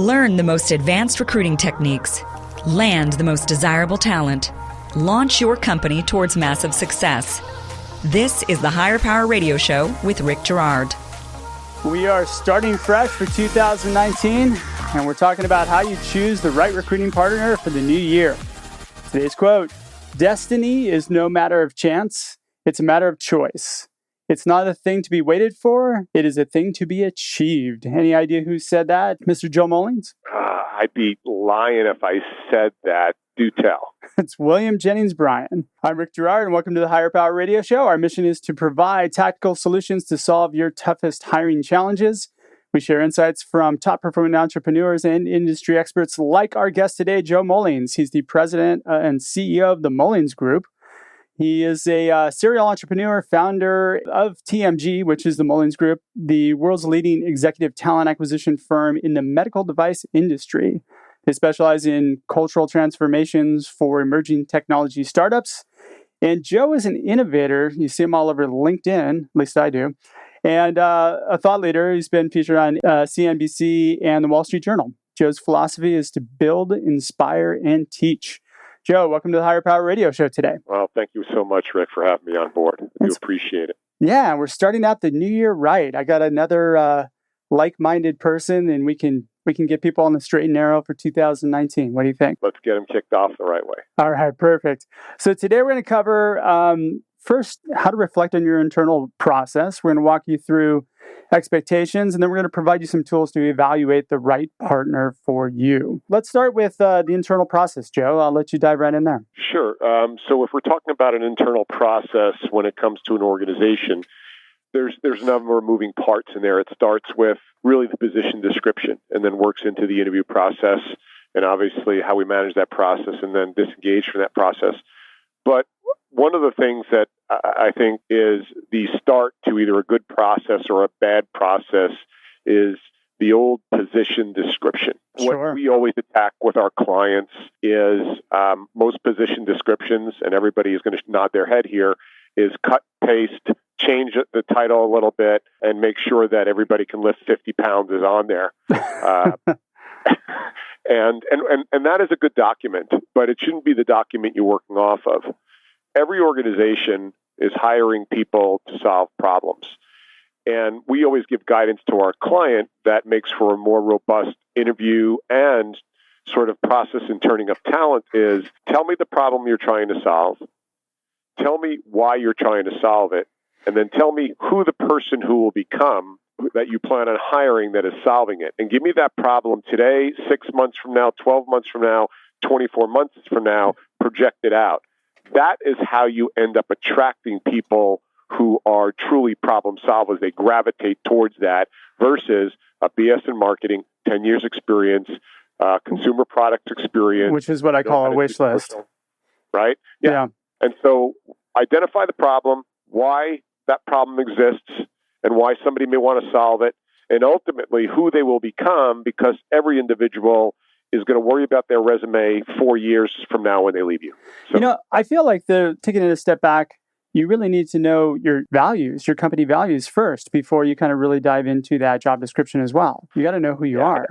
Learn the most advanced recruiting techniques. Land the most desirable talent. Launch your company towards massive success. This is the Higher Power Radio Show with Rick Girard. We are starting fresh for 2019, and we're talking about how you choose the right recruiting partner for the new year. Today's quote, "Destiny is no matter of chance, it's a matter of choice. It's not a thing to be waited for, it is a thing to be achieved." Any idea who said that, Mr. Joe Mullings? I'd be lying if I said that. Do tell. It's William Jennings Bryan. I'm Rick Girard, and welcome to the Higher Power Radio Show. Our mission is to provide tactical solutions to solve your toughest hiring challenges. We share insights from top-performing entrepreneurs and industry experts like our guest today, Joe Mullings. He's the president and CEO of the Mullings Group. He is a serial entrepreneur, founder of TMG, which is the Mullings Group, the world's leading executive talent acquisition firm in the medical device industry. They specialize in cultural transformations for emerging technology startups. And Joe is an innovator. You see him all over LinkedIn, at least I do. And a thought leader. He's been featured on CNBC and the Wall Street Journal. Joe's philosophy is to build, inspire, and teach. Joe, welcome to the Higher Power Radio Show today. Well, thank you so much, Rick, for having me on board. I do appreciate it. Yeah, we're starting out the new year right. I got another like-minded person, and we can get people on the straight and narrow for 2019. What do you think? Let's get them kicked off the right way. All right, perfect. So today we're going to cover, first, how to reflect on your internal process. We're going to walk you through expectations, and then we're going to provide you some tools to evaluate the right partner for you. Let's start with the internal process, Joe. I'll let you dive right in there. Sure. So if we're talking about an internal process when it comes to an organization, there's a number of moving parts in there. It starts with really the position description and then works into the interview process and obviously how we manage that process and then disengage from that process. But one of the things that I think is the start to either a good process or a bad process is the old position description. Sure. What we always attack with our clients is most position descriptions, and everybody is going to nod their head here, is cut, paste, change the title a little bit, and make sure that everybody can lift 50 pounds is on there. And that is a good document, but it shouldn't be the document you're working off of. Every organization is hiring people to solve problems. And we always give guidance to our client that makes for a more robust interview and sort of process in turning up talent is tell me the problem you're trying to solve. Tell me why you're trying to solve it. And then tell me who the person who will become that you plan on hiring that is solving it. And give me that problem today, 6 months from now, 12 months from now, 24 months from now, project it out. That is how you end up attracting people who are truly problem solvers. They gravitate towards that versus a BS in marketing, 10 years experience, consumer products experience. Which is what I call a wish list. Right? Yeah. And so identify the problem, why that problem exists, and why somebody may want to solve it, and ultimately who they will become, because every individual is going to worry about their resume 4 years from now when they leave you. So, I feel like taking it a step back, you really need to know your values, your company values first before you kind of really dive into that job description as well. You got to know who you are.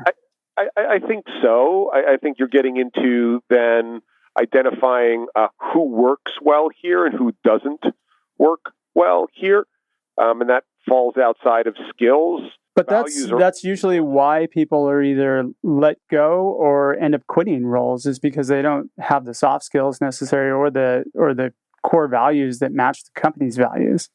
I think so. I think you're getting into then identifying who works well here and who doesn't work well here. And that falls outside of skills. But that's usually why people are either let go or end up quitting roles, is because they don't have the soft skills necessary or the core values that match the company's values.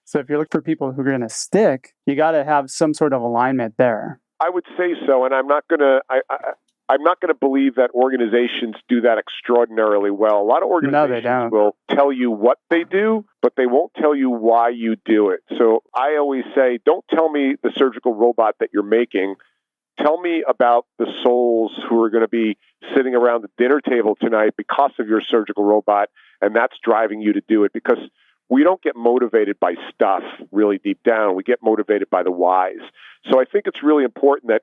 So if you look for people who are going to stick, you got to have some sort of alignment there. I would say so, and I'm not going to believe that organizations do that extraordinarily well. A lot of organizations will tell you what they do, but they won't tell you why you do it. So I always say, don't tell me the surgical robot that you're making. Tell me about the souls who are going to be sitting around the dinner table tonight because of your surgical robot, and that's driving you to do it. Because we don't get motivated by stuff really deep down. We get motivated by the whys. So I think it's really important that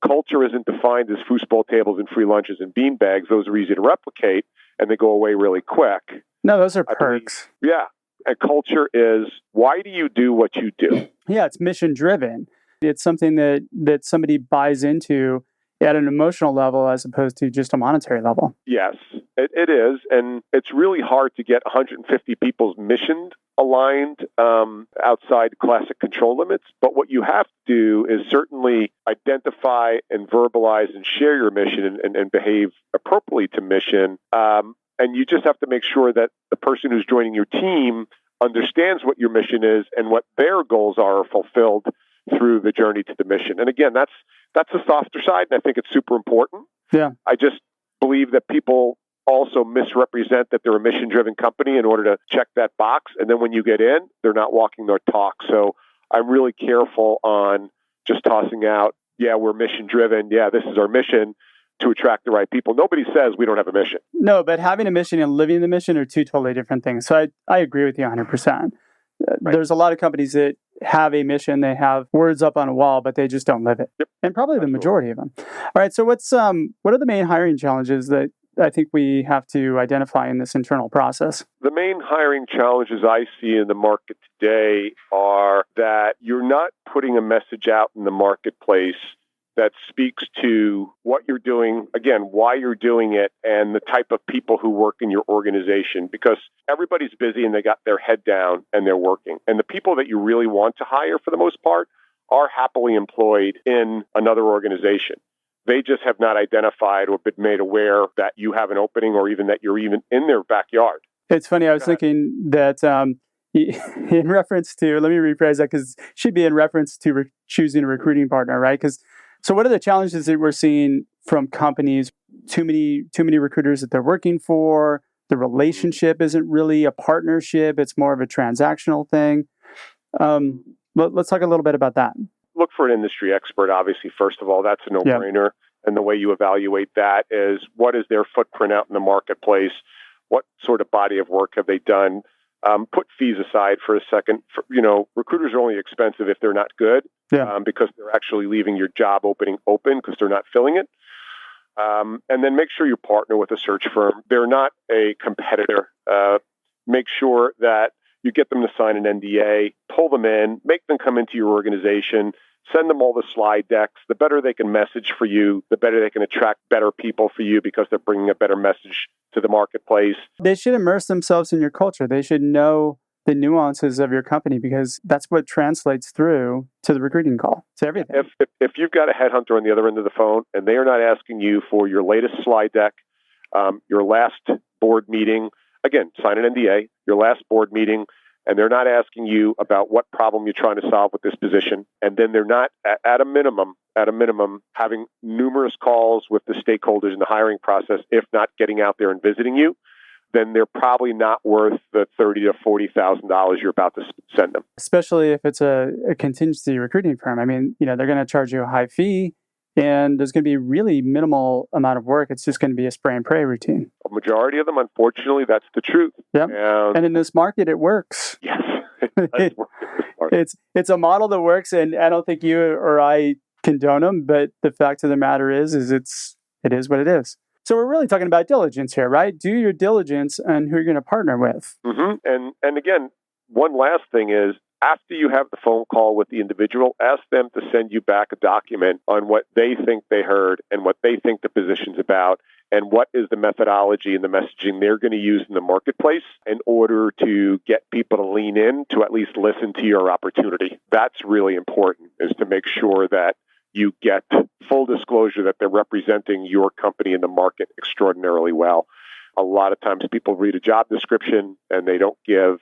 culture isn't defined as foosball tables and free lunches and bean bags. Those are easy to replicate, and they go away really quick. No, those are perks. Yeah. And culture is, why do you do what you do? Yeah, it's mission driven. It's something that somebody buys into at an emotional level as opposed to just a monetary level. Yes, it is. And it's really hard to get 150 people's mission aligned outside classic control limits. But what you have to do is certainly identify and verbalize and share your mission and behave appropriately to mission. And you just have to make sure that the person who's joining your team understands what your mission is and what their goals are fulfilled through the journey to the mission. And again, that's the softer side, and I think it's super important. Yeah. I just believe that people also misrepresent that they're a mission-driven company in order to check that box. And then when you get in, they're not walking their talk. So I'm really careful on just tossing out, yeah, we're mission-driven. Yeah, this is our mission, to attract the right people. Nobody says we don't have a mission. No, but having a mission and living the mission are two totally different things. So I agree with you 100%. Right. There's a lot of companies that have a mission, they have words up on a wall, but they just don't live it. Yep. And probably the majority of them. All right, so what are the main hiring challenges that I think we have to identify in this internal process? The main hiring challenges I see in the market today are that you're not putting a message out in the marketplace that speaks to what you're doing, again, why you're doing it, and the type of people who work in your organization, because everybody's busy and they got their head down and they're working. And the people that you really want to hire, for the most part, are happily employed in another organization. They just have not identified or been made aware that you have an opening or even that you're even in their backyard. It's funny, I was thinking that in reference to, let me rephrase that, because it should be in reference to choosing a recruiting partner, right? So what are the challenges that we're seeing from companies? Too many recruiters that they're working for. The relationship isn't really a partnership. It's more of a transactional thing. Let's talk a little bit about that. Look for an industry expert, obviously, first of all. That's a no-brainer. Yep. And the way you evaluate that is, what is their footprint out in the marketplace? What sort of body of work have they done? Put fees aside for a second. Recruiters are only expensive if they're not good, because they're actually leaving your job opening open because they're not filling it. And then make sure you partner with a search firm. They're not a competitor. Make sure that you get them to sign an NDA, pull them in, make them come into your organization, send them all the slide decks. The better they can message for you, the better they can attract better people for you because they're bringing a better message to the marketplace. They should immerse themselves in your culture. They should know the nuances of your company because that's what translates through to the recruiting call, to everything. If you've got a headhunter on the other end of the phone and they are not asking you for your latest slide deck, your last board meeting, again, sign an NDA, your last board meeting, and they're not asking you about what problem you're trying to solve with this position, and then they're not, at a minimum, having numerous calls with the stakeholders in the hiring process, if not getting out there and visiting you, then they're probably not worth the $30,000 to $40,000 you're about to send them. Especially if it's a contingency recruiting firm. I mean, they're going to charge you a high fee, and there's going to be really minimal amount of work. It's just going to be a spray and pray routine. A majority of them, unfortunately, that's the truth. Yep. And in this market, it works. Yes. It's a model that works, and I don't think you or I condone them, but the fact of the matter is it is what it is. So we're really talking about diligence here, right? Do your diligence on who you're going to partner with. Mm-hmm. And again, one last thing is, after you have the phone call with the individual, ask them to send you back a document on what they think they heard and what they think the position's about and what is the methodology and the messaging they're going to use in the marketplace in order to get people to lean in to at least listen to your opportunity. That's really important, is to make sure that you get full disclosure that they're representing your company in the market extraordinarily well. A lot of times people read a job description and they don't give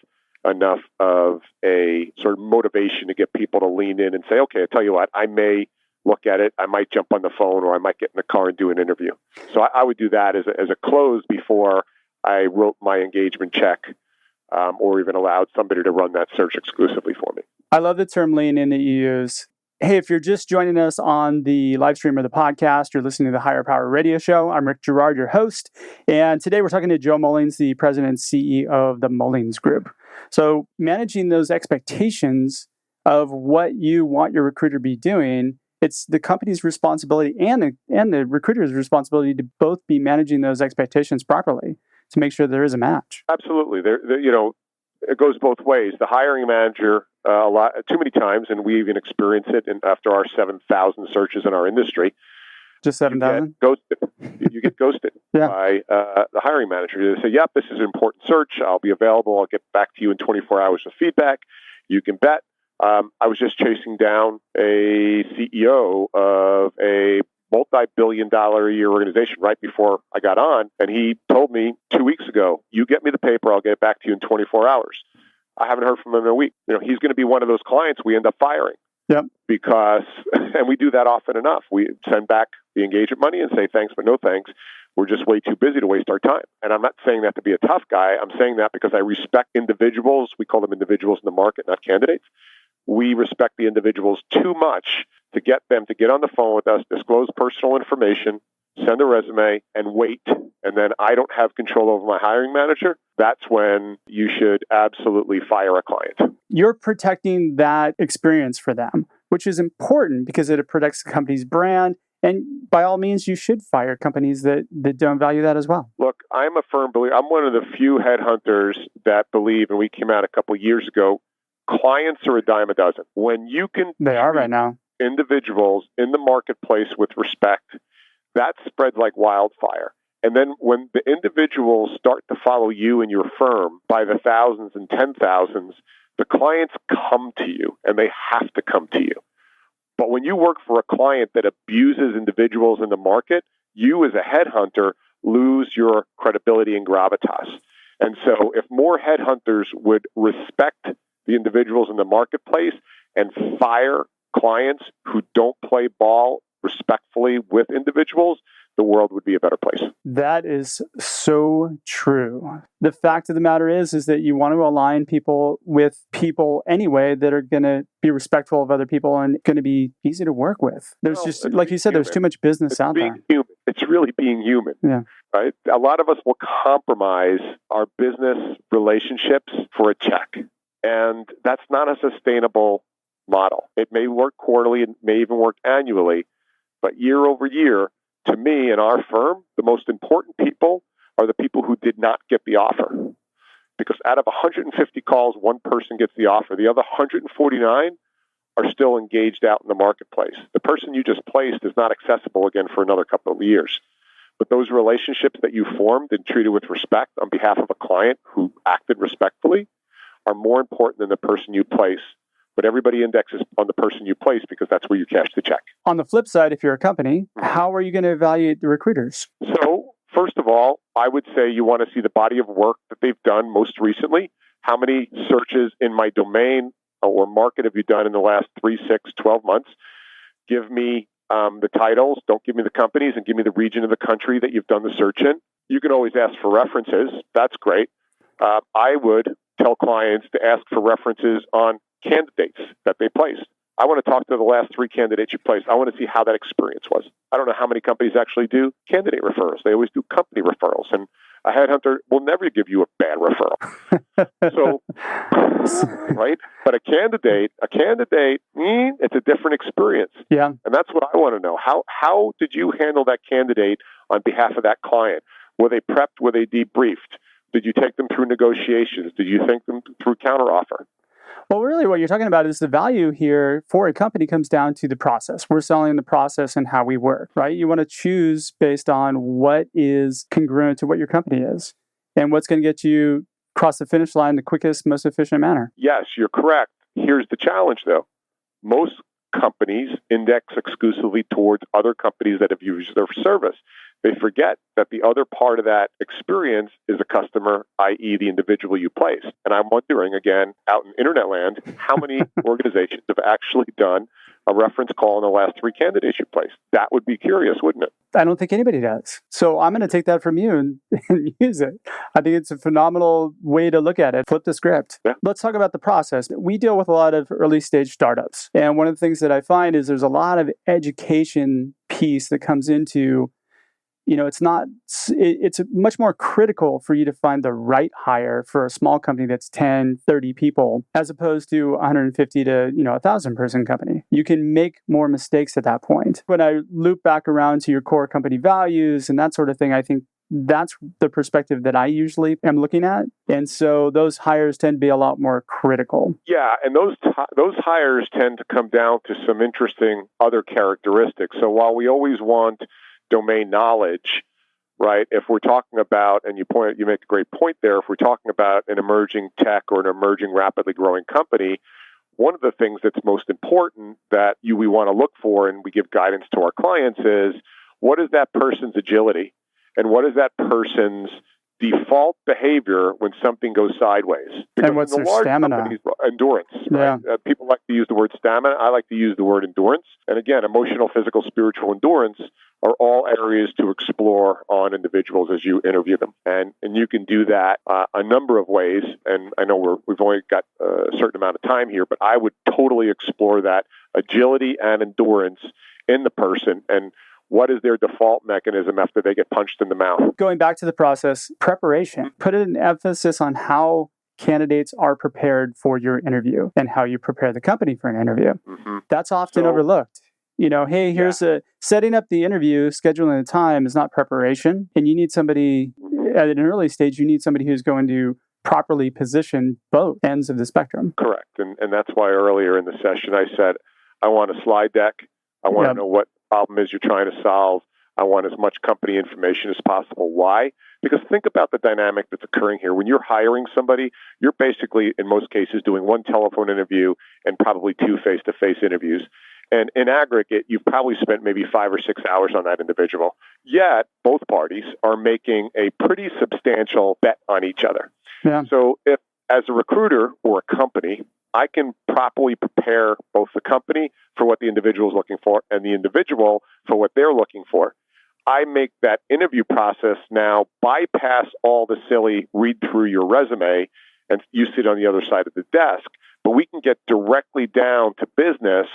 enough of a sort of motivation to get people to lean in and say, okay, I tell you what, I may look at it, I might jump on the phone, or I might get in the car and do an interview. So I would do that as a close before I wrote my engagement check, or even allowed somebody to run that search exclusively for me. I love the term lean in that you use. Hey, if you're just joining us on the live stream of the podcast, you're listening to the Higher Power Radio Show. I'm Rick Girard, your host. And today we're talking to Joe Mullings, the president and CEO of the Mullings Group. So managing those expectations of what you want your recruiter to be doing, it's the company's responsibility and the recruiter's responsibility to both be managing those expectations properly to make sure there is a match. Absolutely. It goes both ways. The hiring manager, too many times, and we even experience it after our 7,000 searches in our industry, Just 7,000? You get ghosted Yeah. by the hiring manager. They say, yep, this is an important search. I'll be available. I'll get back to you in 24 hours with feedback. You can bet. I was just chasing down a CEO of a multi-billion-dollar a year organization right before I got on, and he told me 2 weeks ago, you get me the paper, I'll get it back to you in 24 hours. I haven't heard from him in a week. He's going to be one of those clients we end up firing. Yep. Because, and we do that often enough. We send back the engagement money and say thanks, but no thanks. We're just way too busy to waste our time. And I'm not saying that to be a tough guy. I'm saying that because I respect individuals. We call them individuals in the market, not candidates. We respect the individuals too much to get them to get on the phone with us, disclose personal information, send a resume, and wait. And then I don't have control over my hiring manager. That's when you should absolutely fire a client. You're protecting that experience for them, which is important because it protects the company's brand. And by all means, you should fire companies that don't value that as well. Look, I'm a firm believer. I'm one of the few headhunters that believe, and we came out a couple of years ago, clients are a dime a dozen. When you can They are right now. Individuals in the marketplace with respect, that spreads like wildfire. And then when the individuals start to follow you and your firm by the thousands and 10,000s, the clients come to you, and they have to come to you. But when you work for a client that abuses individuals in the market, you as a headhunter lose your credibility and gravitas. And so if more headhunters would respect the individuals in the marketplace and fire clients who don't play ball respectfully with individuals, the world would be a better place. That is so true. The fact of the matter is that you want to align people with people anyway that are going to be respectful of other people and going to be easy to work with. There's just, like you said, there's too much business out there. Human. It's really being human. Yeah. Right? A lot of us will compromise our business relationships for a check. And that's not a sustainable model. It may work quarterly, it may even work annually, but year over year, to me and our firm, the most important people are the people who did not get the offer. Because out of 150 calls, one person gets the offer. The other 149 are still engaged out in the marketplace. The person you just placed is not accessible again for another couple of years. But those relationships that you formed and treated with respect on behalf of a client who acted respectfully are more important than the person you place. But everybody indexes on the person you place because that's where you cash the check. On the flip side, if you're a company, how are you going to evaluate the recruiters? So, first of all, I would say you want to see the body of work that they've done most recently. How many searches in my domain or market have you done in the last 3, 6, 12 months? Give me the titles. Don't give me the companies, and give me the region of the country that you've done the search in. You can always ask for references. That's great. I would tell clients to ask for references on candidates that they placed. I want to talk to the last 3 candidates you placed. I want to see how that experience was. I don't know how many companies actually do candidate referrals. They always do company referrals. And a headhunter will never give you a bad referral. So, right? But a candidate, it's a different experience. Yeah. And that's what I want to know. How did you handle that candidate on behalf of that client? Were they prepped? Were they debriefed? Did you take them through negotiations? Did you think them through counteroffer? Well, really what you're talking about is the value here for a company comes down to the process. We're selling the process and how we work, right? You want to choose based on what is congruent to what your company is and what's going to get you across the finish line the quickest, most efficient manner. Yes, you're correct. Here's the challenge, though. Most companies index exclusively towards other companies that have used their service. They forget that the other part of that experience is a customer, i.e. the individual you placed. And I'm wondering, again, out in internet land, how many organizations have actually done a reference call on the last 3 candidates you placed? That would be curious, wouldn't it? I don't think anybody does. So I'm going to take that from you and use it. I think it's a phenomenal way to look at it. Flip the script. Yeah. Let's talk about the process. We deal with a lot of early stage startups. And one of the things that I find is there's a lot of education piece that comes into it's much more critical for you to find the right hire for a small company that's 10, 30 people, as opposed to 150 to, 1,000 person company. You can make more mistakes at that point. When I loop back around to your core company values and that sort of thing, I think that's the perspective that I usually am looking at. And so those hires tend to be a lot more critical. Yeah, and those hires tend to come down to some interesting other characteristics. So while we always want domain knowledge, right? If we're talking about, and you make a great point there, if we're talking about an emerging tech or an emerging rapidly growing company, one of the things that's most important that we want to look for and we give guidance to our clients is, what is that person's agility and what is that person's default behavior when something goes sideways? Because and what's in the their large stamina? Companies, endurance. Right? Yeah. People like to use the word stamina. I like to use the word endurance. And again, emotional, physical, spiritual endurance are all areas to explore on individuals as you interview them. And you can do that a number of ways. And I know we've only got a certain amount of time here, but I would totally explore that agility and endurance in the person. And what is their default mechanism after they get punched in the mouth? Going back to the process, preparation. Put an emphasis on how candidates are prepared for your interview and how you prepare the company for an interview. Mm-hmm. That's often overlooked. Hey, here's setting up the interview, scheduling the time is not preparation. And you need somebody at an early stage, you need somebody who's going to properly position both ends of the spectrum. Correct. And that's why earlier in the session I said, I want a slide deck. I want to know what problem is you're trying to solve. I want as much company information as possible. Why? Because think about the dynamic that's occurring here. When you're hiring somebody, you're basically, in most cases, doing one telephone interview and probably 2 face-to-face interviews. And in aggregate, you've probably spent maybe 5 or 6 hours on that individual. Yet, both parties are making a pretty substantial bet on each other. Yeah. So if, as a recruiter or a company, I can properly prepare both the company for what the individual is looking for and the individual for what they're looking for, I make that interview process now bypass all the silly read through your resume and you sit on the other side of the desk, but we can get directly down to business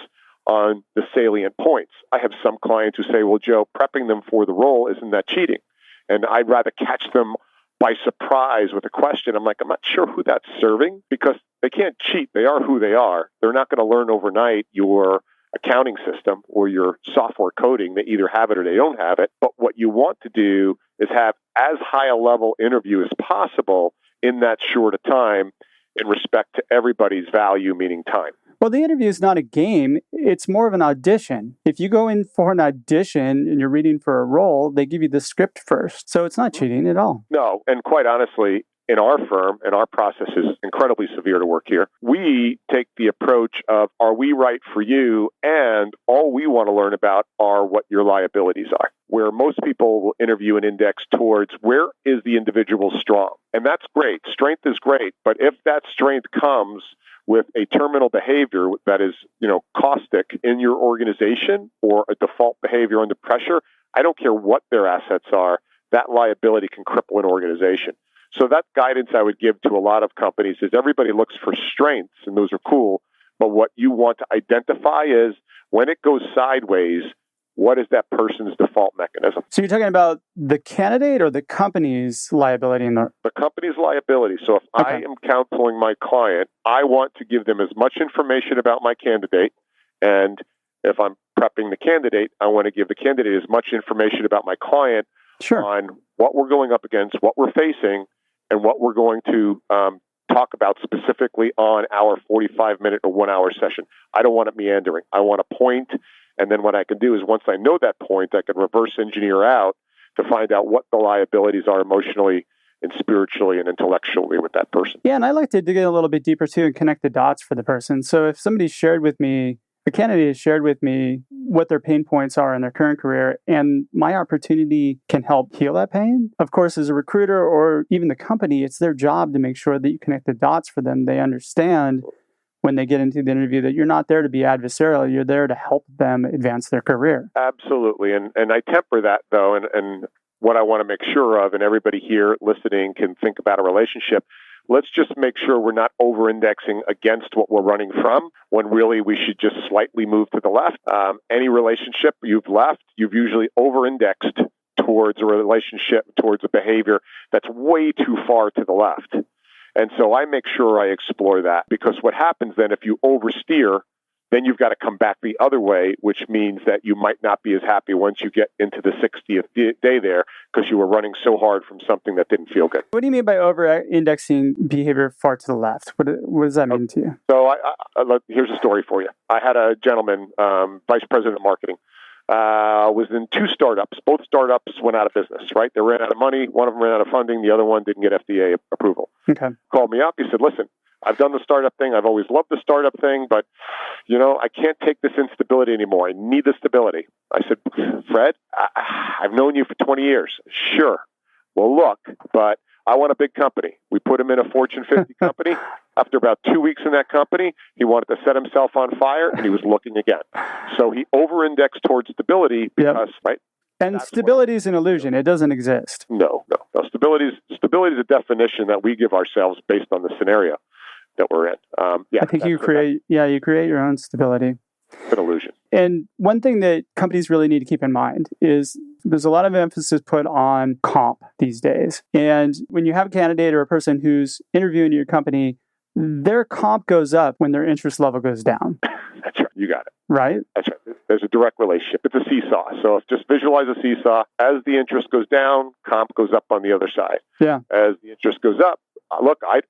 on the salient points. I have some clients who say, well, Joe, prepping them for the role, isn't that cheating? And I'd rather catch them by surprise with a question. I'm like, I'm not sure who that's serving because they can't cheat. They are who they are. They're not going to learn overnight your accounting system or your software coding. They either have it or they don't have it. But what you want to do is have as high a level interview as possible in that short a time in respect to everybody's value, meaning time. Well, the interview is not a game. It's more of an audition. If you go in for an audition and you're reading for a role, they give you the script first. So it's not cheating at all. No. And quite honestly, in our firm, and our process is incredibly severe to work here, we take the approach of, are we right for you? And all we want to learn about are what your liabilities are. Where most people will interview and index towards where is the individual strong. And that's great. Strength is great. But if that strength comes with a terminal behavior that is, caustic in your organization or a default behavior under pressure, I don't care what their assets are, that liability can cripple an organization. So that guidance I would give to a lot of companies is everybody looks for strengths, and those are cool. But what you want to identify is when it goes sideways, what is that person's default mechanism? So you're talking about the candidate or the company's liability? The company's liability. So if I am counseling my client, I want to give them as much information about my candidate. And if I'm prepping the candidate, I want to give the candidate as much information about my client on what we're going up against, what we're facing, and what we're going to talk about specifically on our 45-minute or 1-hour session. I don't want it meandering. I want a point. And then what I can do is once I know that point, I can reverse engineer out to find out what the liabilities are emotionally and spiritually and intellectually with that person. Yeah, and I like to dig in a little bit deeper too and connect the dots for the person. So if somebody shared with me, a candidate has shared with me what their pain points are in their current career, and my opportunity can help heal that pain. Of course, as a recruiter or even the company, it's their job to make sure that you connect the dots for them. They understand when they get into the interview that you're not there to be adversarial, you're there to help them advance their career. Absolutely. And I temper that, though, and what I want to make sure of, and everybody here listening can think about a relationship, let's just make sure we're not over-indexing against what we're running from, when really we should just slightly move to the left. Any relationship you've left, you've usually over-indexed towards a relationship, towards a behavior that's way too far to the left. And so I make sure I explore that, because what happens then if you oversteer, then you've got to come back the other way, which means that you might not be as happy once you get into the 60th day there because you were running so hard from something that didn't feel good. What do you mean by over-indexing behavior far to the left? What does that mean to you? So here's a story for you. I had a gentleman, vice president of marketing, was in 2 startups. Both startups went out of business, right? They ran out of money. One of them ran out of funding. The other one didn't get FDA approval. Okay. Called me up. He said, listen, I've done the startup thing. I've always loved the startup thing, but, I can't take this instability anymore. I need the stability. I said, Fred, I've known you for 20 years. Sure. Well, look, but I want a big company. We put him in a Fortune 50 company. After about 2 weeks in that company, he wanted to set himself on fire, and he was looking again. So he over-indexed towards stability because, right? And stability is an illusion. It doesn't exist. No. Stability is a definition that we give ourselves based on the scenario that we're in. I think you create your own stability. It's an illusion. And one thing that companies really need to keep in mind is there's a lot of emphasis put on comp these days. And when you have a candidate or a person who's interviewing your company, their comp goes up when their interest level goes down. That's right. You got it. Right? That's right. There's a direct relationship. It's a seesaw. So just visualize a seesaw. As the interest goes down, comp goes up on the other side. Yeah. As the interest goes up, look, I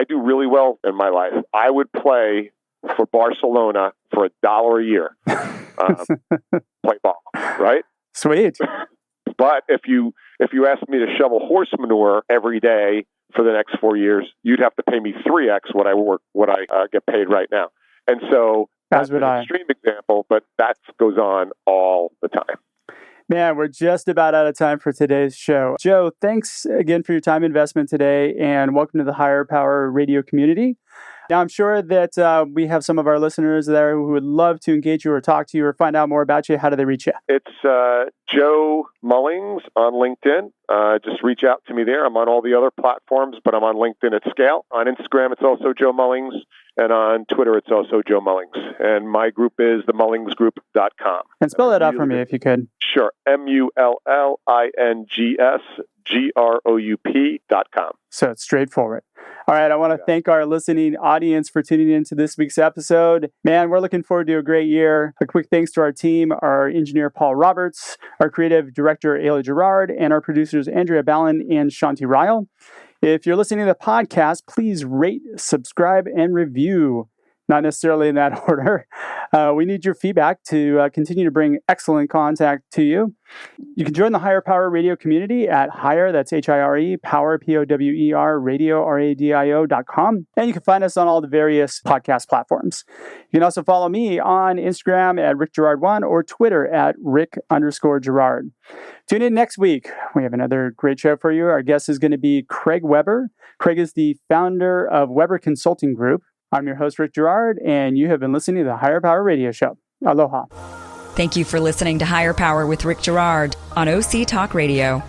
do really well in my life. I would play for Barcelona for $1 a year. Play ball, right? Sweet. But if you asked me to shovel horse manure every day for the next 4 years, you'd have to pay me 3x what I get paid right now. And so that's an extreme example, but that goes on all the time. Man, we're just about out of time for today's show. Joe, thanks again for your time investment today, and welcome to the Higher Power Radio community. Now, I'm sure that we have some of our listeners there who would love to engage you or talk to you or find out more about you. How do they reach you? It's Joe Mullings on LinkedIn. Just reach out to me there. I'm on all the other platforms, but I'm on LinkedIn at scale. On Instagram, it's also Joe Mullings. And on Twitter, it's also Joe Mullings. And my group is themullingsgroup.com. And spell that out for me if you could. Sure. MULLINGSGROUP.com. So it's straightforward. All right. I want to thank our listening audience for tuning into this week's episode. Man, we're looking forward to a great year. A quick thanks to our team, our engineer, Paul Roberts, our creative director, Ayla Gerard, and our producers, Andrea Ballin and Shanti Ryle. If you're listening to the podcast, please rate, subscribe, and review. Not necessarily in that order. We need your feedback to continue to bring excellent content to you. You can join the Higher Power Radio community at Higher, that's H-I-R-E, Power, P-O-W-E-R, radio, R-A-D-I-O.com. And you can find us on all the various podcast platforms. You can also follow me on Instagram at RickGerard1 or Twitter at Rick_Gerard. Tune in next week. We have another great show for you. Our guest is going to be Craig Weber. Craig is the founder of Weber Consulting Group. I'm your host, Rick Gerard, and you have been listening to the Higher Power Radio Show. Aloha. Thank you for listening to Higher Power with Rick Gerard on OC Talk Radio.